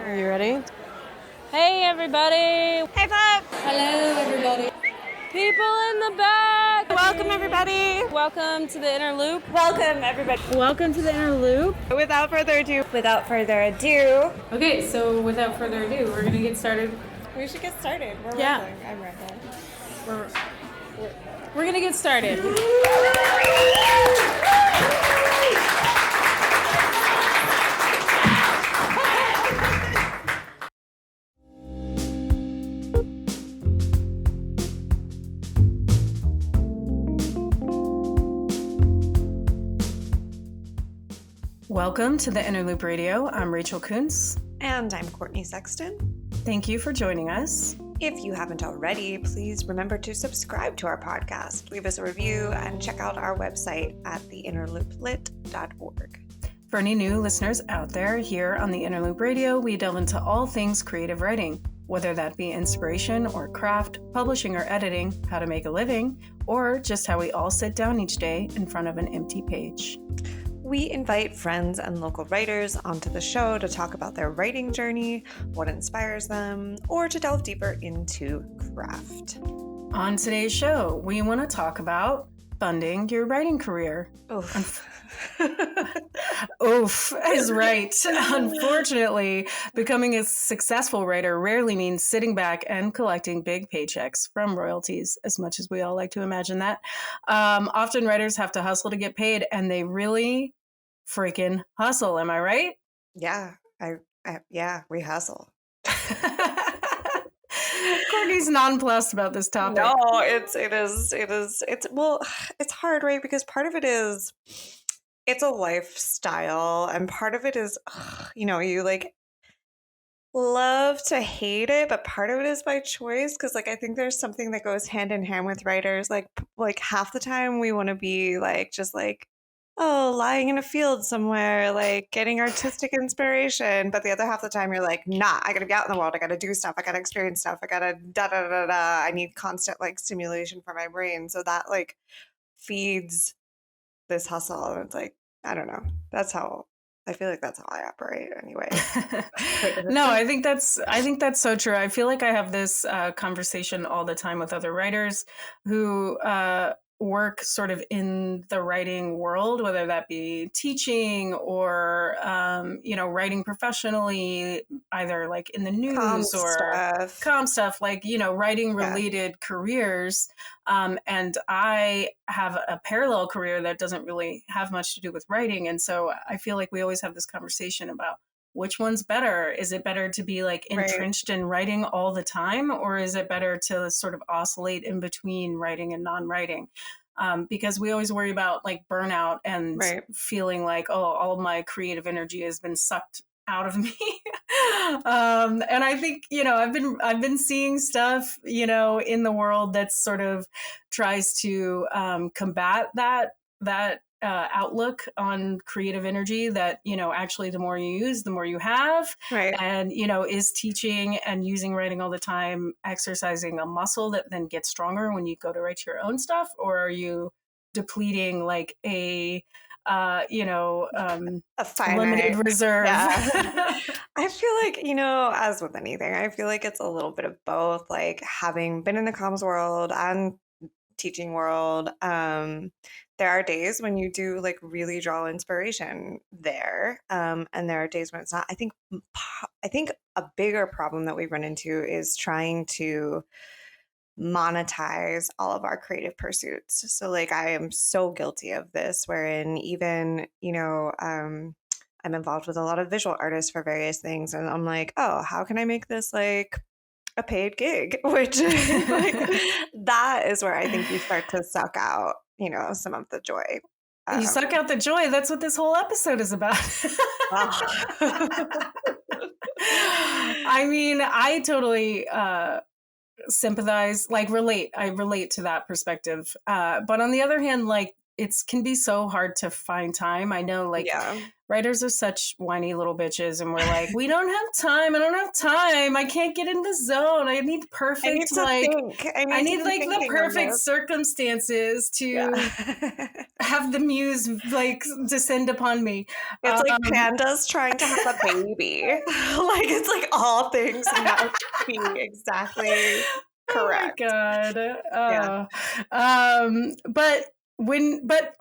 Are you ready? Hey, everybody. Hey, Pop. Hello, everybody. People in the back. Welcome, everybody. Welcome to the Inner Loop. Welcome, everybody. Welcome to the Inner Loop. Without further ado. Okay, so without further ado, we're going to get started. We should get started. We're Yeah. rambling. I'm rambling. We're going to get started. Welcome to the Inner Loop Radio. I'm Rachel Kuntz. And I'm Courtney Sexton. Thank you for joining us. If you haven't already, please remember to subscribe to our podcast, leave us a review, and check out our website at theinnerlooplit.org. For any new listeners out there, here on the Inner Loop Radio, we delve into all things creative writing, whether that be inspiration or craft, publishing or editing, how to make a living, or just how we all sit down each day in front of an empty page. We invite friends and local writers onto the show to talk about their writing journey, what inspires them, or to delve deeper into craft. On today's show, we want to talk about funding your writing career. Oof. Oof is right. Unfortunately, becoming a successful writer rarely means sitting back and collecting big paychecks from royalties, as much as we all like to imagine that. Often writers have to hustle to get paid, and they really freaking hustle. Am I right? Yeah, we hustle. Courtney's nonplussed about this topic. No, it's hard, right? Because part of it is it's a lifestyle, and part of it is, you like love to hate it, but part of it is by choice. Because I think there's something that goes hand in hand with writers. Like half the time we want to be lying in a field somewhere, getting artistic inspiration. But the other half of the time you're like, nah, I gotta be out in the world. I gotta do stuff. I gotta experience stuff. I gotta da-da-da-da. I need constant stimulation for my brain. So that feeds this hustle. And it's I don't know. I feel like that's how I operate anyway. No, I think that's so true. I feel like I have this conversation all the time with other writers who work sort of in the writing world, whether that be teaching or writing professionally, either in the news or comm stuff, writing related careers. And I have a parallel career that doesn't really have much to do with writing, and so I feel like we always have this conversation about which one's better. Is it better to be entrenched in writing all the time, or is it better to sort of oscillate in between writing and non-writing? Because we always worry about burnout and feeling all my creative energy has been sucked out of me. And I think, I've been seeing stuff, in the world that sort of tries to combat that outlook on creative energy, that actually the more you use, the more you have, and is teaching and using writing all the time exercising a muscle that then gets stronger when you go to write your own stuff, or are you depleting a limited reserve? Yeah. I feel as with anything, I feel it's a little bit of both. Having been in the comms world and teaching world, there are days when you do really draw inspiration there, and there are days when it's not. I think a bigger problem that we run into is trying to monetize all of our creative pursuits. So I am so guilty of this, wherein even I'm involved with a lot of visual artists for various things, and I'm how can I make this a paid gig, which that is where I think you start to suck out some of the joy. You suck out the joy. That's what this whole episode is about. I mean, I totally sympathize, relate. I relate to that perspective. But on the other hand, can be so hard to find time. I know, like, Yeah. writers are such whiny little bitches, and we're like, we don't have time. I don't have time. I can't get in the zone. I need I need perfect, to like, think. I I need to need be like the thinking on perfect this. circumstances Yeah. to have the muse like descend upon me. It's like pandas trying to have a baby. Like, it's like all things must be exactly Oh my correct. god. Yeah. But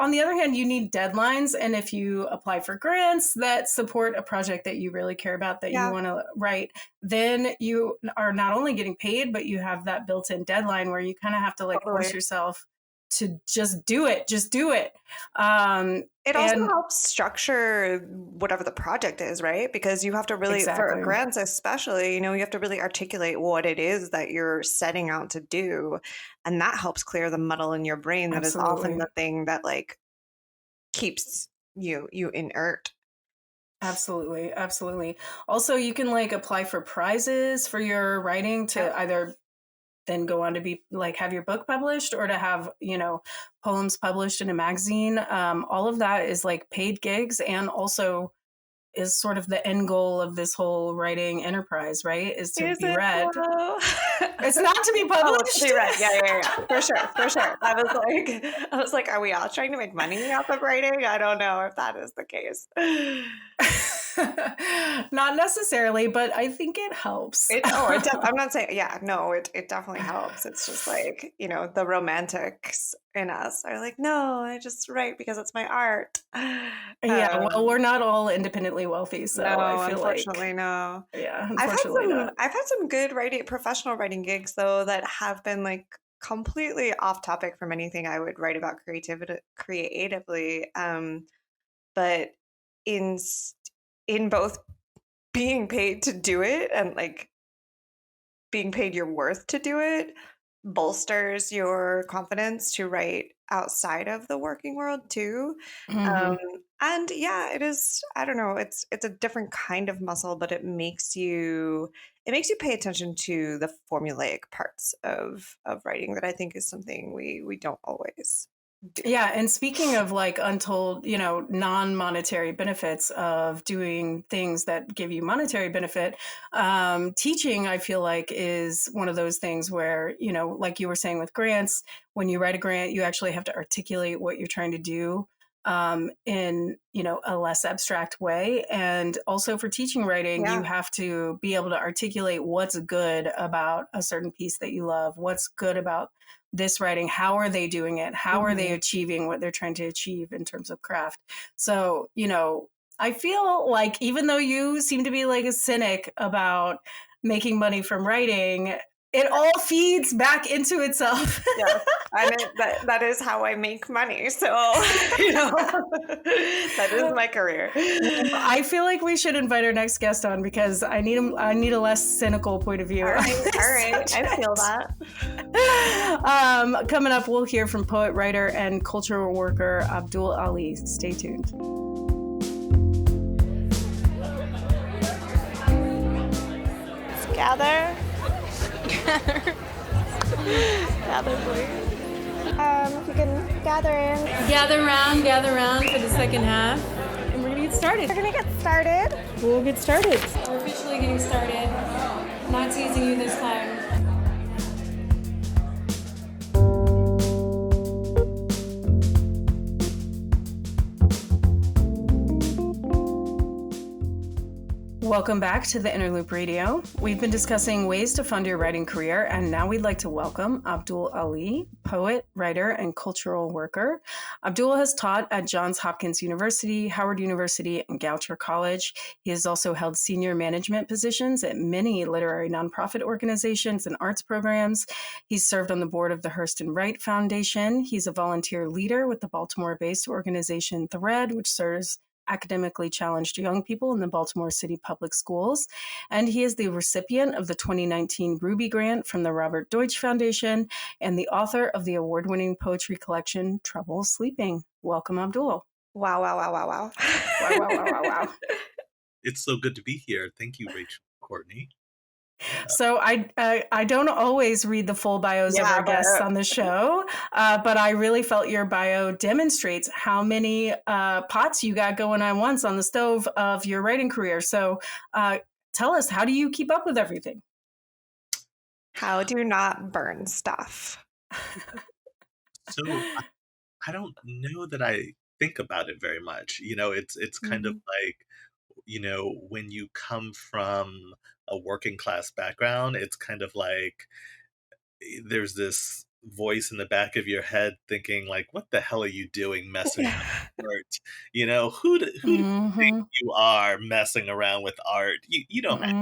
on the other hand, you need deadlines, and if you apply for grants that support a project that you really care about, that you Yeah. want to write, then you are not only getting paid, but you have that built-in deadline where you kind of have to like Totally. force yourself to just do it. Just do it. It also And helps structure whatever the project is, right? Because you have to really, for exactly. grants especially, you have to really articulate what it is that you're setting out to do. And that helps clear the muddle in your brain that is often Absolutely. the thing that like keeps you inert. Absolutely. Absolutely. Also, you can like apply for prizes for your writing Yep. to either then go on to be like have your book published or to have poems published in a magazine. All of that is like paid gigs, and also is sort of the end goal of this whole writing enterprise, right? Is to Is be it read. though? It's not to be Oh, to published. be read. Yeah. For sure. For sure. I was like, are we all trying to make money off of writing? I don't know if that is the case. Not necessarily, but I think it helps. I'm not saying, yeah, no, it definitely helps. It's just like, the romantics in us are like, no, I just write because it's my art. Yeah, well, Um, we're not all independently wealthy, so I no, feel like, unfortunately, no. yeah, unfortunately not. I've had some good professional writing gigs though that have been like completely off topic from anything I would write about creatively. But in in both being paid to do it and like being paid your worth to do it bolsters your confidence to write outside of the working world too. Um, Mhm. and yeah, it is, I don't know, it's a different kind of muscle, but it makes you pay attention to the formulaic parts of writing that I think is something we don't always do. Yeah, and speaking of like untold, non-monetary benefits of doing things that give you monetary benefit, teaching, I feel like, is one of those things where, like you were saying with grants, when you write a grant, you actually have to articulate what you're trying to do in, a less abstract way. And also for teaching writing, you Yeah. have to be able to articulate what's good about a certain piece that you love, what's good about this writing, how are they doing it, how are they Mhm. achieving what they're trying to achieve in terms of craft. So I feel like even though you seem to be like a cynic about making money from writing, it all feeds back into itself. Yes, and that is how I make money. So, that is my career. I feel like we should invite our next guest on because I need a less cynical point of view on this All right, I feel subject. that. Coming up, we'll hear from poet, writer, and cultural worker Abdul Ali. Stay tuned. Gather. Gather, please. If you can gather in. Gather round for the second half. And we're going to get started. We're gonna get started. We'll get started. We're officially getting started. Not teasing you this time. Welcome back to the Interloop Radio. We've been discussing ways to fund your writing career, and now we'd like to welcome Abdul Ali, poet, writer, and cultural worker. Abdul has taught at Johns Hopkins University, Howard University, and Goucher College. He has also held senior management positions at many literary nonprofit organizations and arts programs. He's served on the board of the Hurston Wright Foundation. He's a volunteer leader with the Baltimore-based organization Thread, which serves academically challenged young people in the Baltimore City Public Schools. And he is the recipient of the 2019 Ruby Grant from the Robert Deutsch Foundation and the author of the award-winning poetry collection, Trouble Sleeping. Welcome, Abdul. Wow. Wow. It's so good to be here. Thank you, Rachel, Courtney. Yeah. So I don't always read the full bios of our Yeah, guests but on the show, but I really felt your bio demonstrates how many pots you got going on once on the stove of your writing career. So uh, tell us, how do you keep up with everything? how do not burn stuff? So I don't know that I think about it very much. It's kind of Mhm. like, when you come from a working class background, it's kind of like there's this voice in the back of your head thinking like, "What the hell are you doing messing around with art?" Who do you think Hmm. you are messing around with art? You don't have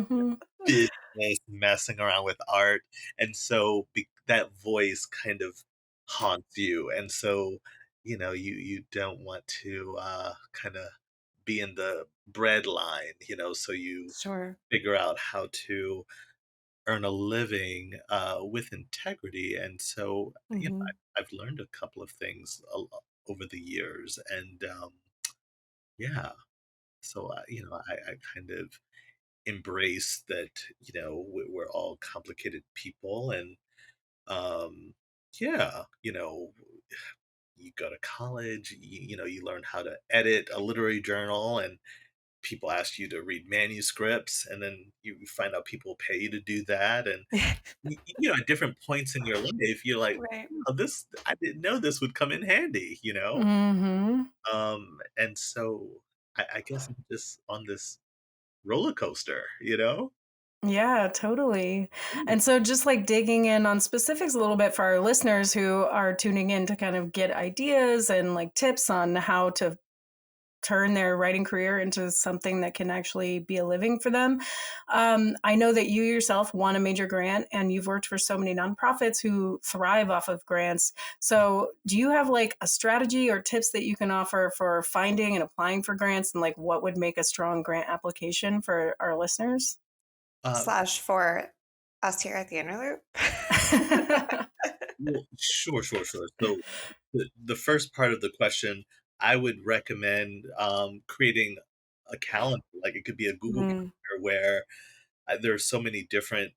Hmm. business messing around with art, and so that voice kind of haunts you, and so, you don't want to, kinda be in the bread line, so you Sure. figure out how to earn a living, with integrity, and so, Mhm. I've learned a couple of things over the years, and, yeah, so, I kind of embrace that, we're all complicated people, and, um, yeah, you go to college, you learn how to edit a literary journal, and people ask you to read manuscripts, and then you find out people pay you to do that, and at different points in your life, you're like, Right. "Oh, this I didn't know this would come in handy," you know? Hmm. And so I guess I'm just on this roller coaster, you know? Yeah, totally. Mm. And so, just like digging in on specifics a little bit for our listeners who are tuning in to kind of get ideas and like tips on how to turn their writing career into something that can actually be a living for them. I know that you yourself won a major grant and you've worked for so many nonprofits who thrive off of grants. So, do you have like a strategy or tips that you can offer for finding and applying for grants, and like what would make a strong grant application for our listeners? Uh, Slash for us here at the Interloop. well, sure, sure, sure. So the first part of the question, I would recommend, creating a calendar, like, it could be a Google Mm, Calendar where, there's so many different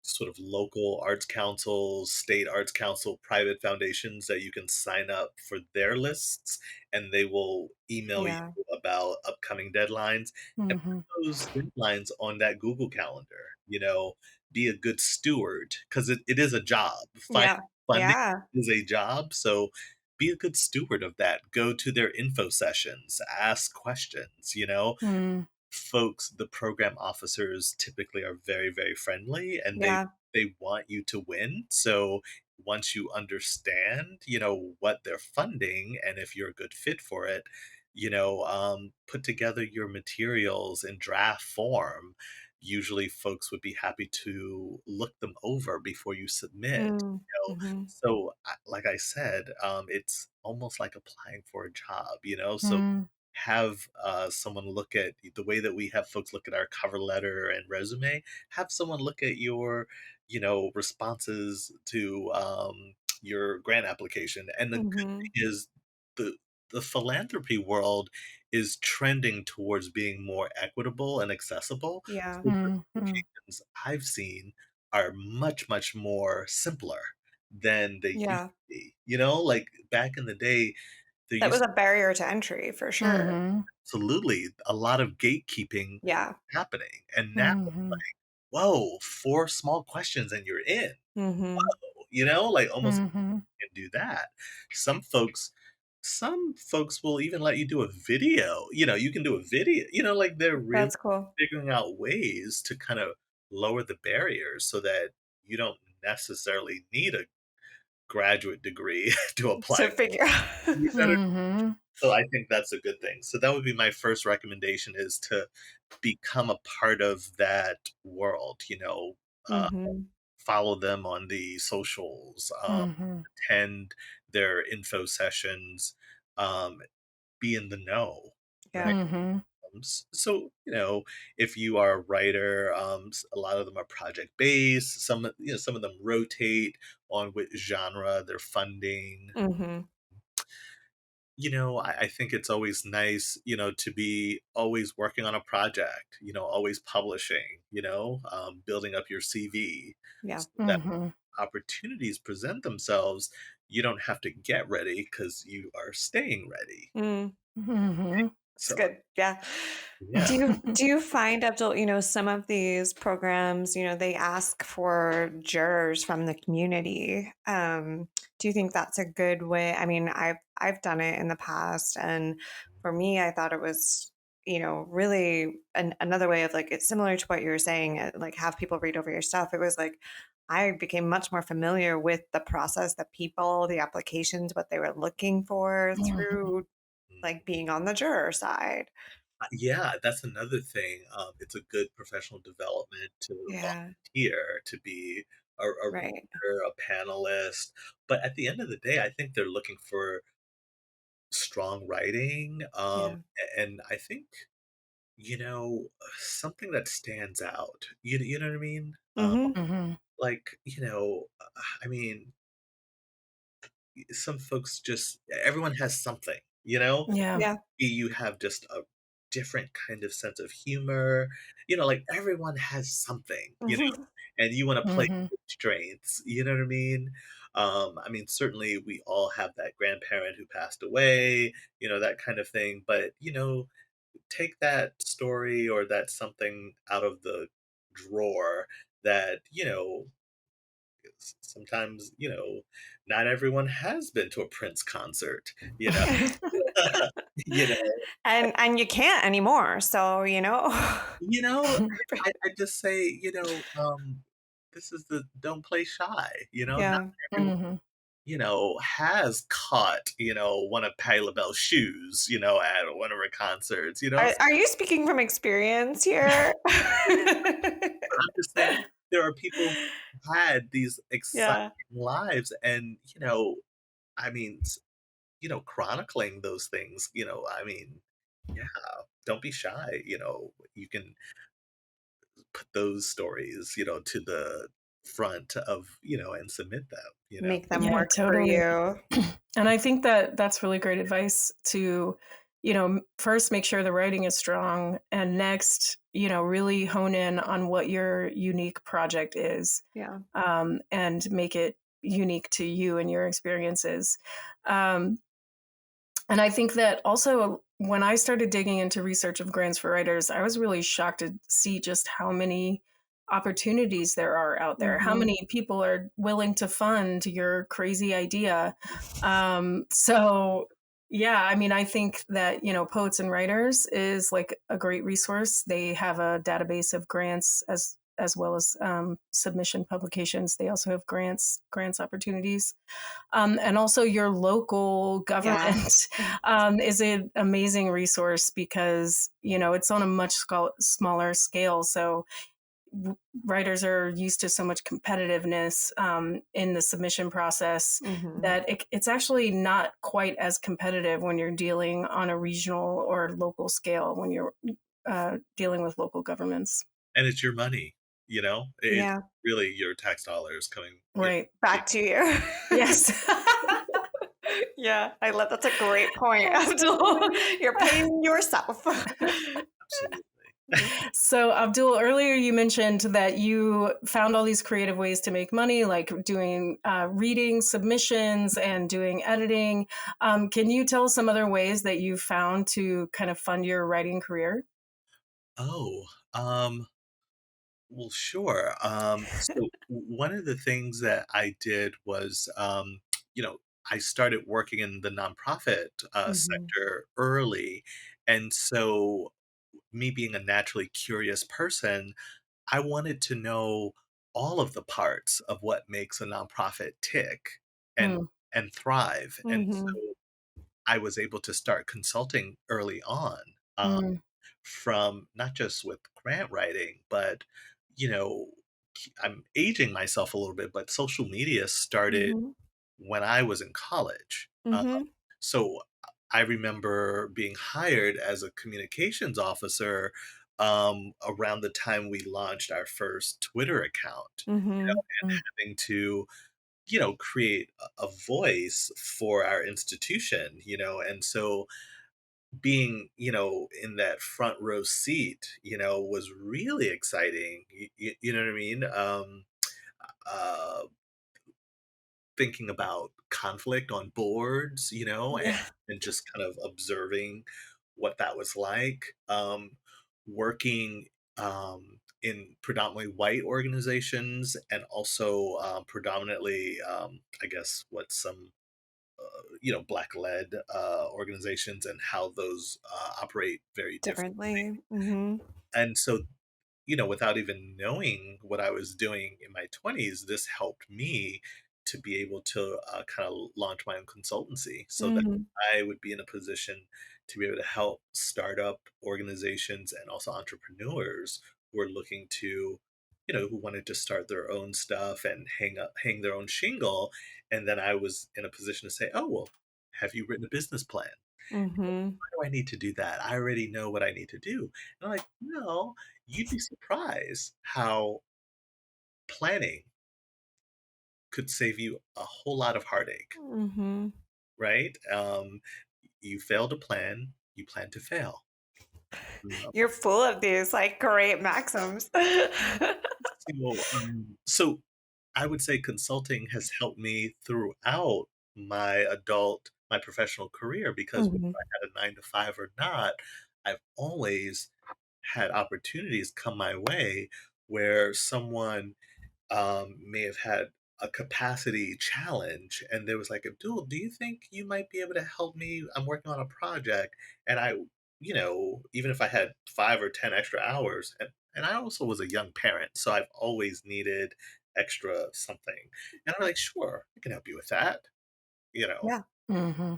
sort of local arts councils, state arts council, private foundations that you can sign up for their lists, and they will email you yeah. about upcoming deadlines. And put Mhm. those deadlines on that Google Calendar. Be a good steward because it is a job. Finding Yeah. funding Yeah. is a job, so be a good steward of that. Go to their info sessions, ask questions. Mm. The program officers typically are very, very friendly, and they Yeah. they want you to win. So once you understand, what they're funding and if you're a good fit for it, put together your materials in draft form. Usually folks would be happy to look them over before you submit. Mm, mhm. So like I said, it's almost like applying for a job, so Mm. have, someone look at the way that we have folks look at our cover letter and resume, have someone look at your, responses to, your grant application, and the good Mhm. thing is the the philanthropy world is trending towards being more equitable and accessible, Yeah. so the Mhm. applications I've seen are much, much more simpler than they used Yeah. to be, like, back in the day, there That was used a barrier to entry for sure. Mhm. absolutely a lot of gatekeeping Yeah. happening, and now, Mhm. whoa, 4 small questions and you're in. Mhm. Whoa, like, almost Mhm. can do that. Some folks some folks will even let you do a video, you can do a video, like, they're really That's cool. figuring out ways to kind of lower the barriers so that you don't necessarily need a graduate degree to apply. To figure out. You better Mhm. So I think that's a good thing. So that would be my first recommendation is to become a part of that world, Mhm. follow them on the socials, Mhm. attend their info sessions, um, be in the know, right? Yeah. Mhm. So, if you are a writer, a lot of them are project based. Some of them rotate on which genre they're funding. Mhm. I think it's always nice, to be always working on a project, always publishing, building up your CV Yeah. so that Hmm. opportunities present themselves, you don't have to get ready because you are staying ready. Mm. Hmm. It's So, good. Yeah. Do yeah. you find, Abdul, some of these programs, they ask for jurors from the community. Do you think that's a good way? I mean, I've done it in the past, and for me, I thought it was, really another way of like it's similar to what you were saying, like have people read over your stuff. It was like I became much more familiar with the process, the people, the applications, what they were looking for Hmm. through like being on the juror side. Yeah, that's another thing. It's a good professional development to Yeah. volunteer, to be a Right. reader, a panelist. But at the end of the day, I think they're looking for strong writing. Yeah. And I think, something that stands out. You know what I mean? Mhm. Hmm. Like, I mean, some folks just, everyone has something, Yeah. Yeah. you have just a different kind of sense of humor. Like everyone has something, Mhm. and you want to play Hmm. with strengths. You know what I mean, certainly we all have that grandparent who passed away, that kind of thing. But, take that story or that something out of the drawer that, sometimes, not everyone has been to a Prince concert, you know, And you can't anymore, so, You know, I just say, this is the don't play shy, not Yeah. everyone, Hmm. has caught, one of Patti LaBelle's shoes, at one of her concerts, Are you speaking from experience here? I'm just saying there are people who had these exciting Yeah. lives and, I mean, chronicling those things, I mean, yeah, don't be shy, you can put those stories, to the front of, and submit them. Make them Yeah, work for totally. you. And I think that that's really great advice to, first make sure the writing is strong, and next, really hone in on what your unique project is, Yeah. and make it unique to you and your experiences. Um, and I think that also when I started digging into research of grants for writers, I was really shocked to see just how many opportunities there are out there, how Mhm. many people are willing to fund your crazy idea. So, yeah, I mean, I think that, Poets and Writers is like a great resource. They have a database of grants as well as submission publications. They also have grants opportunities, and also your local Yeah. government is an amazing resource because it's on a much smaller scale. So writers are used to so much competitiveness in the submission process Mhm. that it's actually not quite as competitive when you're dealing on a regional or local scale when you're dealing with local governments. And it's your money, it's Yeah. really your tax dollars coming, Right. Back to you. Yes. Yeah, I love that's a great point, Abdul. You're paying yourself. absolutely. So, Abdul, earlier you mentioned that you found all these creative ways to make money, like doing reading submissions and doing editing. Can you tell us some other ways that you found to kind of fund your writing career? Oh, well, sure. So one of the things that I did was, I started working in the nonprofit Mhm. sector early. And so, me being a naturally curious person, I wanted to know all of the parts of what makes a nonprofit tick and Mm, thrive. And Mhm. so I was able to start consulting early on, mm, from not just with grant writing, but you know, I'm aging myself a little bit, but social media started Mhm. when I was in college. Mhm. So I remember being hired as a communications officer around the time we launched our first Twitter account, Mhm. mm, having to create a voice for our institution, and so being, in that front row seat, was really exciting. You know what I mean? Uh, Thinking about conflict on boards, Yeah. and just kind of observing what that was like. Working in predominantly white organizations and also predominantly, I guess, what some black led organizations and how those operate very different. Differently. Hmm. And so, without even knowing what I was doing in my 20s, this helped me to be able to kind of launch my own consultancy so that Hmm. I would be in a position to be able to help startup organizations and also entrepreneurs who are looking to, who wanted to start their own stuff and hang their own shingle. And then I was in a position to say, oh, well, have you written a business plan? Hmm. Why do I need to do that? I already know what I need to do. And I'm like, no, you'd be surprised how planning could save you a whole lot of heartache, Hmm. right? You fail to plan, you plan to fail. You're full of these like great maxims. So I would say consulting has helped me throughout my professional career because whether Hmm. I had a 9 to 5 or not, I've always had opportunities come my way where someone may have had a capacity challenge and there was like, Abdul, do you think you might be able to help me? I'm working on a project. And I, even if I had 5 or 10 extra hours, and I also was a young parent, so I've always needed extra something. And I'm like, sure, I can help you with that, you know. Yeah. Hmm.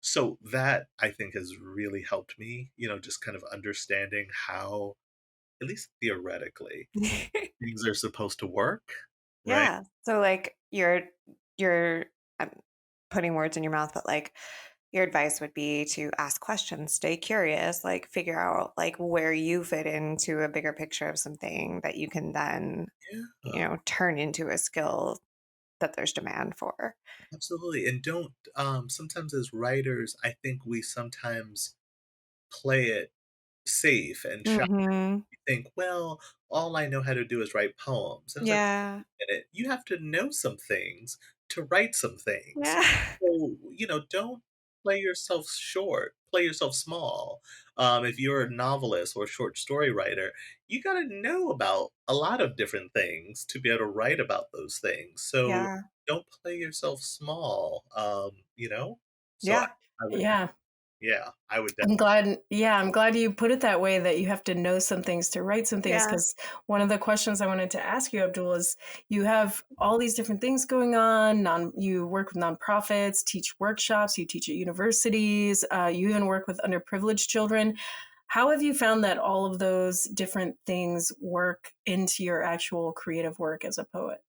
So that I think has really helped me, just kind of understanding how, at least theoretically, things are supposed to work, right? Yeah. So like you're I'm putting words in your mouth, but like your advice would be to ask questions, stay curious, like figure out like where you fit into a bigger picture of something that you can then, Yeah, turn into a skill that there's demand for. absolutely. And don't, sometimes as writers, I think we sometimes play it safe and shy. Hmm. We think, well, all I know how to do is write poems. And it's like, Yeah. minute, you have to know some things to write some things. Yeah. So, don't play yourself short, play yourself small. If you're a novelist or a short story writer, you got to know about a lot of different things to be able to write about those things. So Yeah. don't play yourself small, So Yeah. I would, Yeah. yeah, I would I'm definitely, glad. Yeah, I'm glad you put it that way that you have to know some things to write some things. Yeah. Because one of the questions I wanted to ask you, Abdul, is you have all these different things going on. You work with nonprofits, teach workshops, you teach at universities, you even work with underprivileged children. How have you found that all of those different things work into your actual creative work as a poet?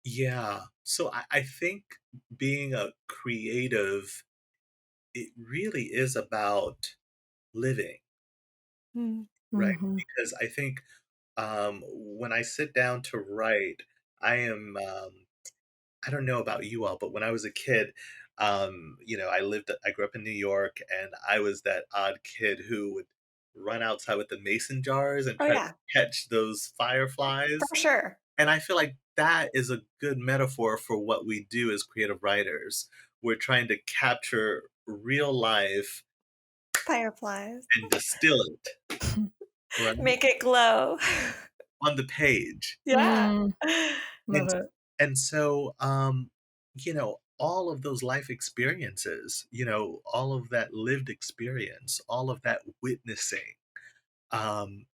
yeah. So I think being a creative, it really is about living, Mm. right? Hmm. Because I think when I sit down to write, I am, I don't know about you all, but when I was a kid, I grew up in New York and I was that odd kid who would run outside with the mason jars and Oh try to yeah, catch those for fireflies. sure. And I feel like that is a good metaphor for what we do as creative writers. We're trying to capture real life Fireflies. and distill it, right, Make it glow. on the page. Yeah. Love And it. all of those life experiences, all of that lived experience, all of that witnessing, um,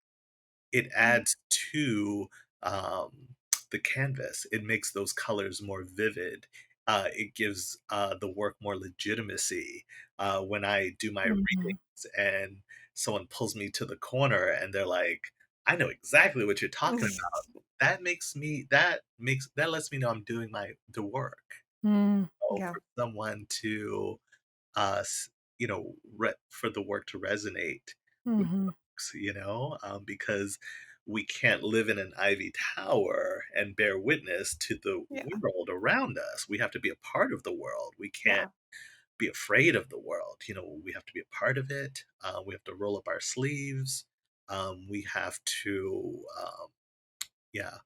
it adds to the canvas. It makes those colors more vivid. It gives the work more legitimacy. When I do my Mhm. readings and someone pulls me to the corner and they're like, I know exactly what you're talking about. That lets me know I'm doing the work. Mm. Yeah. For someone to for the work to resonate with Mhm. folks, because we can't live in an ivy tower and bear witness to the Yeah. world around us. We have to be a part of the world. We can't Yeah. be afraid of the world. We have to be a part of it. We have to roll up our sleeves. We have to, yeah.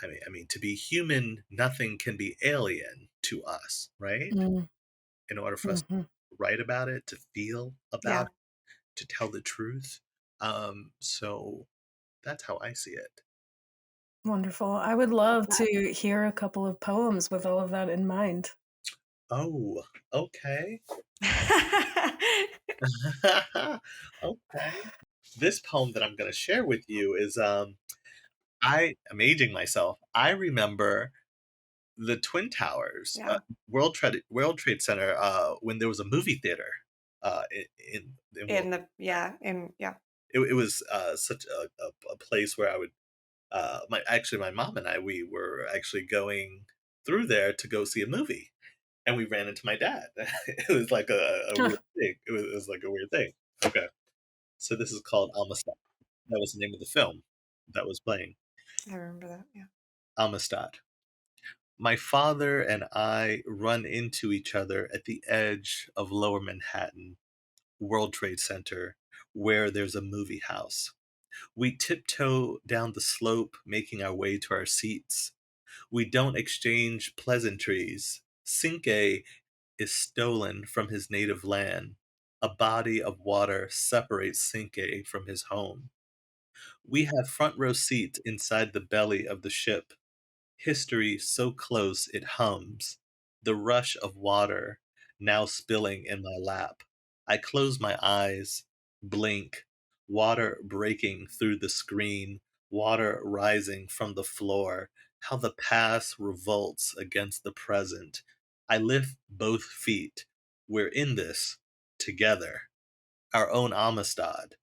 I mean, to be human, nothing can be alien to us, right? Mm, In order for us to mhm. write about it, to feel about Yeah. it, to tell the truth. So that's how I see it. Wonderful. I would Love love that. to hear a couple of poems with all of that in mind. Oh, okay. Okay. This poem that I'm going to share with you is I am aging myself. I remember the Twin Towers, Yeah. World Trade Center, when there was a movie theater in World. Yeah. It was such a place where I would my mom and I, we were actually going through there to go see a movie, and we ran into my dad. It was like a weird thing. It was like a weird thing. Okay, so this is called Amistad. That was the name of the film that was playing. I remember that. Yeah. Amistad. My father and I run into each other at the edge of Lower Manhattan, World Trade Center, where there's a movie house. We tiptoe down the slope, making our way to our seats. We don't exchange pleasantries. Cinque is stolen from his native land. A body of water separates Cinque from his home. We have front row seats inside the belly of the ship. History so close it hums. The rush of water now spilling in my lap. I close my eyes, blink, water breaking through the screen, water rising from the floor. How the past revolts against the present. I lift both feet. We're in this together. Our own Amistad,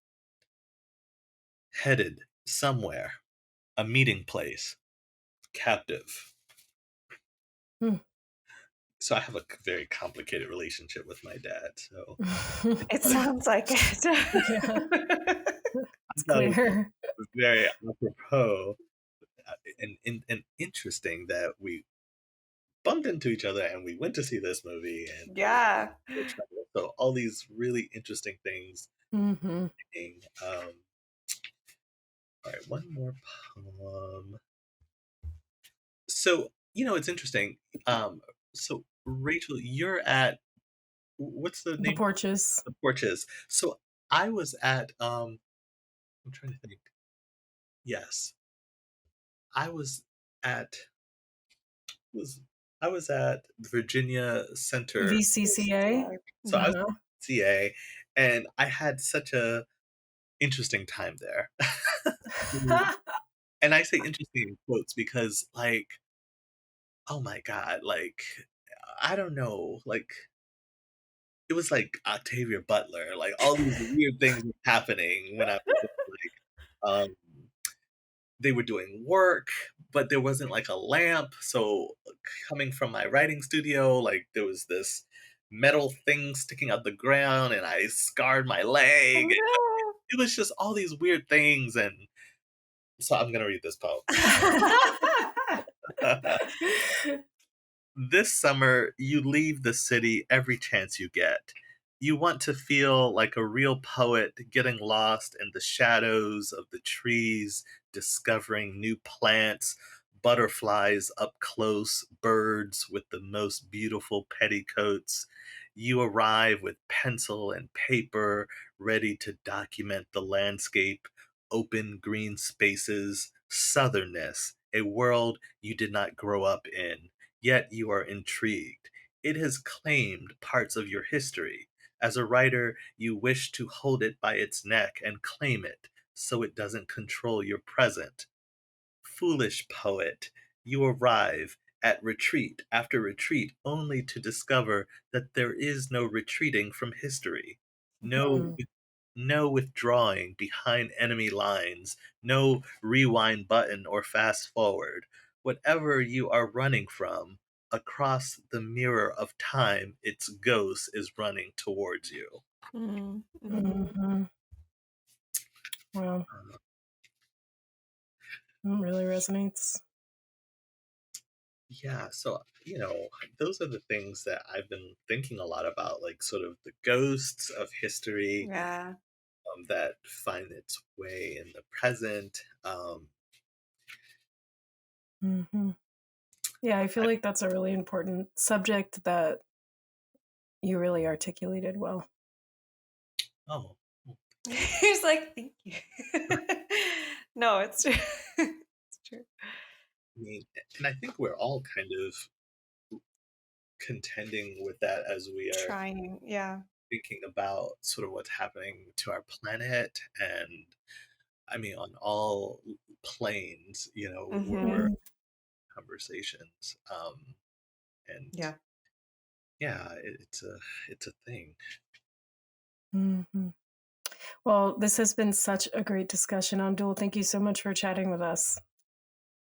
headed somewhere, a meeting place, captive. Hmm. So I have a very complicated relationship with my dad. So It sounds like Yeah, it. it's I thought it clear. was very apropos and interesting that we bumped into each other and we went to see this movie and Yeah. so all these really interesting things. Hmm. All right, one more poem. So it's interesting. So Rachel, you're at what's the The name? porches. The Porches. So I was at I'm trying to think. Yes, I was at was I was at Virginia Center. VCCA. So I was Uh-huh. at CA, and I had such a interesting time there. And I say interesting in quotes because, like, oh my god, like, I don't know, like, it was like Octavia Butler, like all these weird things were happening when I was there, like, they were doing work, but there wasn't like a lamp. So coming from my writing studio, like there was this metal thing sticking out the ground, and I scarred my leg. Oh It was just all these weird things, and so I'm gonna read this poem. This summer, you leave the city every chance you get. You want to feel like a real poet getting lost in the shadows of the trees, discovering new plants, butterflies up close, birds with the most beautiful petticoats. You arrive with pencil and paper, ready to document the landscape, open green spaces, southernness, a world you did not grow up in. Yet you are intrigued. It has claimed parts of your history. As a writer, you wish to hold it by its neck and claim it so it doesn't control your present. Foolish poet, you arrive at retreat after retreat only to discover that there is no retreating from history. No Mm. no withdrawing behind enemy lines, no rewind button or fast forward. Whatever you are running from, across the mirror of time, its ghost is running towards you. Mm, mhm. Mhm. Wow. really resonates. Yeah, so those are the things that I've been thinking a lot about, like sort of the ghosts of history Yeah. that find its way in the present. Mm-hmm. Yeah, I feel I, like that's a really important subject that you really articulated well. oh, He's like, thank you. No, it's true. It's true. I mean, and I think we're all kind of contending with that as we are Trying, yeah. thinking about sort of what's happening to our planet. And I mean, on all planes, we're Mm-hmm. conversations. And Yeah. yeah, it's a thing. Mm-hmm. Well, this has been such a great discussion. Abdul, thank you so much for chatting with us.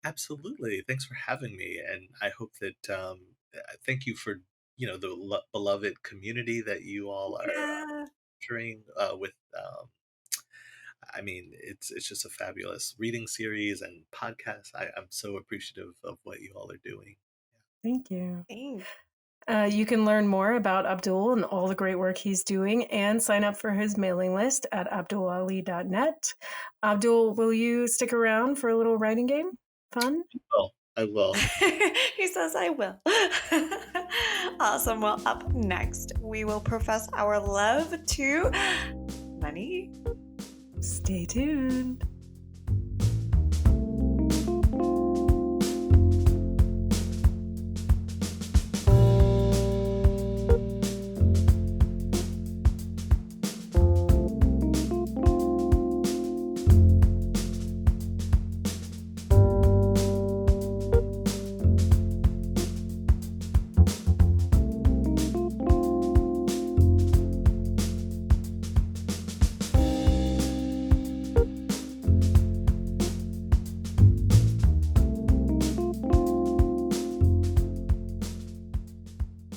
Absolutely. Thanks for having me. And I hope that, thank you for, the beloved community that you all are Yeah. sharing with. I mean, it's just a fabulous reading series and podcast. I'm so appreciative of what you all are doing. Thank you. Thanks. You can learn more about Abdul and all the great work he's doing and sign up for his mailing list at abdulali.net. Abdul, will you stick around for a little writing game? Fun? Well, I will. He says, I will. Awesome. Well, up next, we will profess our love to money. Stay tuned.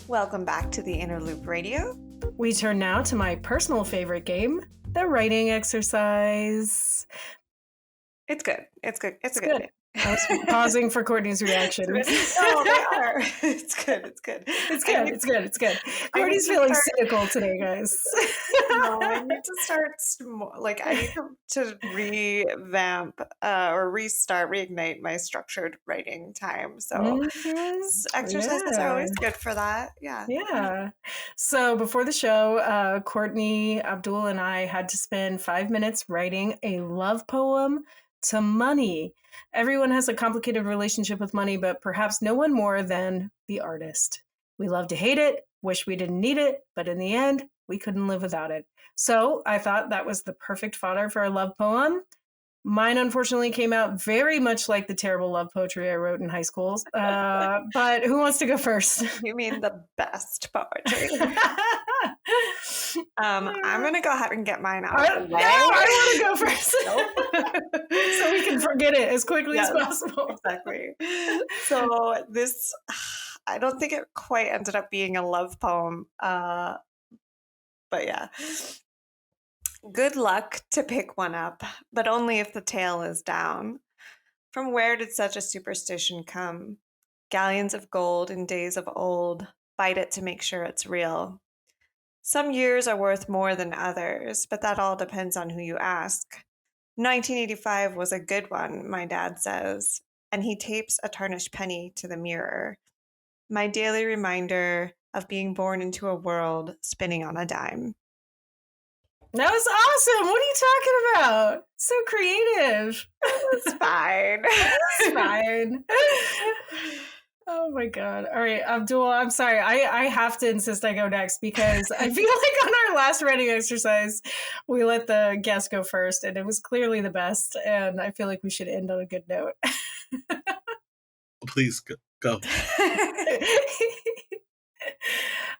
Welcome back to the Inner Loop Radio. We turn now to my personal favorite game, the writing exercise. It's good. It's good. It's a Good. good game. I was pausing for Courtney's reaction. No, they are. It's good. It's good. It's good. It's good. It's good. I need Courtney's to feeling start- cynical today, guys. No, I need to start I need to revamp or reignite my structured writing time. So exercises are Yeah. always good for that. Yeah. Yeah. So before the show, Courtney, Abdul, and I had to spend 5 minutes writing a love poem to money. Everyone has a complicated relationship with money, but perhaps no one more than the artist. We love to hate it, wish we didn't need it, but in the end, we couldn't live without it. So I thought that was the perfect fodder for a love poem. Mine, unfortunately, came out very much like the terrible love poetry I wrote in high school. But who wants to go first? You mean the best poetry? I'm gonna go ahead and get mine out of the way. I want to go first. So we can forget it as quickly as possible. Exactly. So this, I don't think it quite ended up being a love poem, but yeah. Good luck to pick one up, but only if the tail is down. From where did such a superstition come? Galleons of gold in days of old, bite it to make sure it's real. Some years are worth more than others, but that all depends on who you ask. 1985 was a good one, my dad says, and he tapes a tarnished penny to the mirror. My daily reminder of being born into a world spinning on a dime. That was awesome. What are you talking about? So creative. It's fine. It's fine. Oh my God. All right, Abdul, I'm sorry. I have to insist I go next because I feel like on our last writing exercise, we let the guest go first and it was clearly the best. And I feel like we should end on a good note. Please go.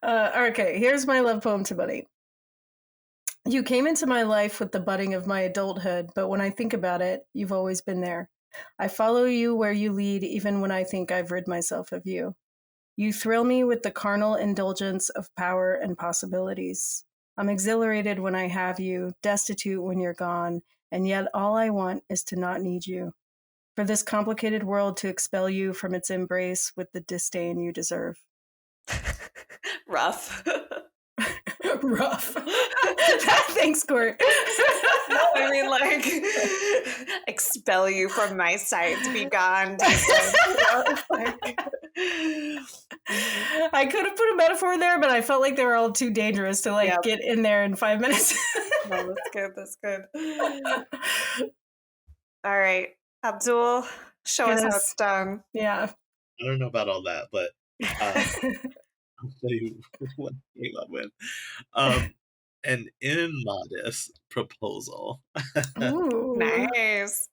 Okay, here's my love poem to money. You came into my life with the budding of my adulthood, but when I think about it, you've always been there. I follow you where you lead, even when I think I've rid myself of you. You thrill me with the carnal indulgence of power and possibilities. I'm exhilarated when I have you, destitute when you're gone, and yet all I want is to not need you. for this complicated world to expel you from its embrace with the disdain you deserve. Rough. Rough. Thanks, Court. No, I mean, like, expel you from my sight, be gone. I could have put a metaphor there, but I felt like they were all too dangerous to like Yep. get in there in 5 minutes. No, that's good. That's good. All right, Abdul, show us how Yes. it's done. Yeah. I don't know about all that, but I'll tell you what I came up with. An immodest proposal. Ooh. Nice.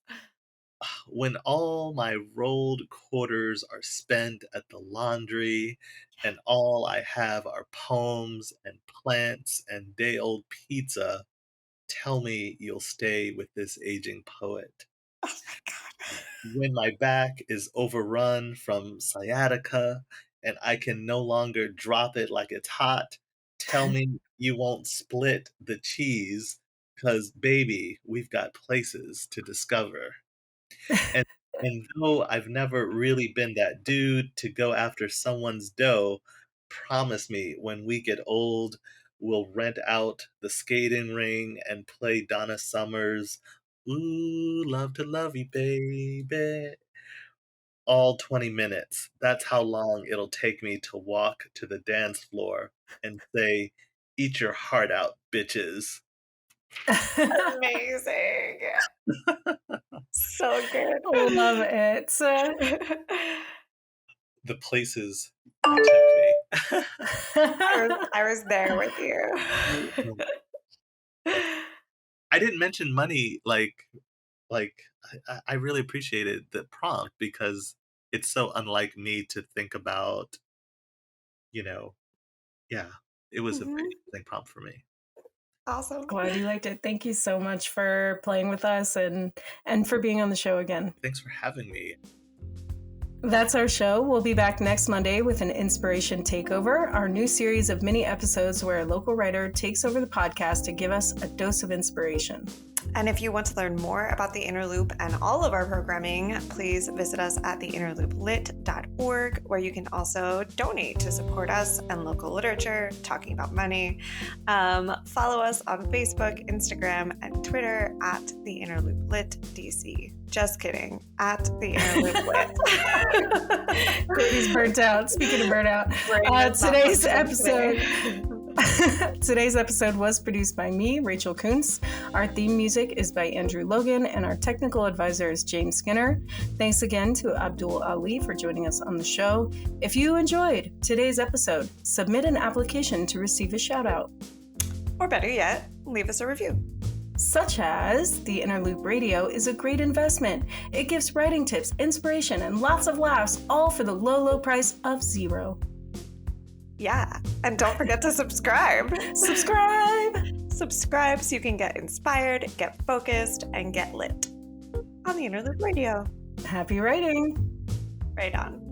When all my rolled quarters are spent at the laundry, and all I have are poems and plants and day-old pizza, tell me you'll stay with this aging poet. Oh my God. When my back is overrun from sciatica and I can no longer drop it like it's hot, tell me you won't split the cheese, 'cause baby, we've got places to discover. And and though I've never really been that dude to go after someone's dough, promise me when we get old, we'll rent out the skating ring and play Donna Summer's "Ooh, love to love you, baby," all 20 minutes. That's how long it'll take me to walk to the dance floor and say, "Eat your heart out, bitches." Amazing. So good. Love it. The places you took me. I was there with you. I didn't mention money, like I really appreciated the prompt because it's so unlike me to think about, you know, yeah, it was a very interesting prompt for me. Awesome. Glad you liked it. Thank you so much for playing with us and for being on the show again. Thanks for having me. That's our show. We'll be back next Monday with an Inspiration Takeover, our new series of mini episodes where a local writer takes over the podcast to give us a dose of inspiration. And if you want to learn more about The Inner Loop and all of our programming, please visit us at theinnerlooplit.org, where you can also donate to support us and local literature, talking about money. Follow us on Facebook, Instagram, and Twitter at theinnerlooplit.dc. Just kidding. At The Inner Loop Lit. Courtney's burnt out. Speaking of burnout, today's episode was produced by me, Rachel Kuntz. Our theme music is by Andrew Logan, and our technical advisor is James Skinner. Thanks again to Abdul Ali for joining us on the show. If you enjoyed today's episode, submit an application to receive a shout out. Or better yet, leave us a review. Such as, The Inner Loop Radio is a great investment. It gives writing tips, inspiration, and lots of laughs, all for the low, low price of $0. Yeah, and don't forget to subscribe. Subscribe so you can get inspired, get focused, and get lit on The Inner Loop Radio. Happy writing. Right on.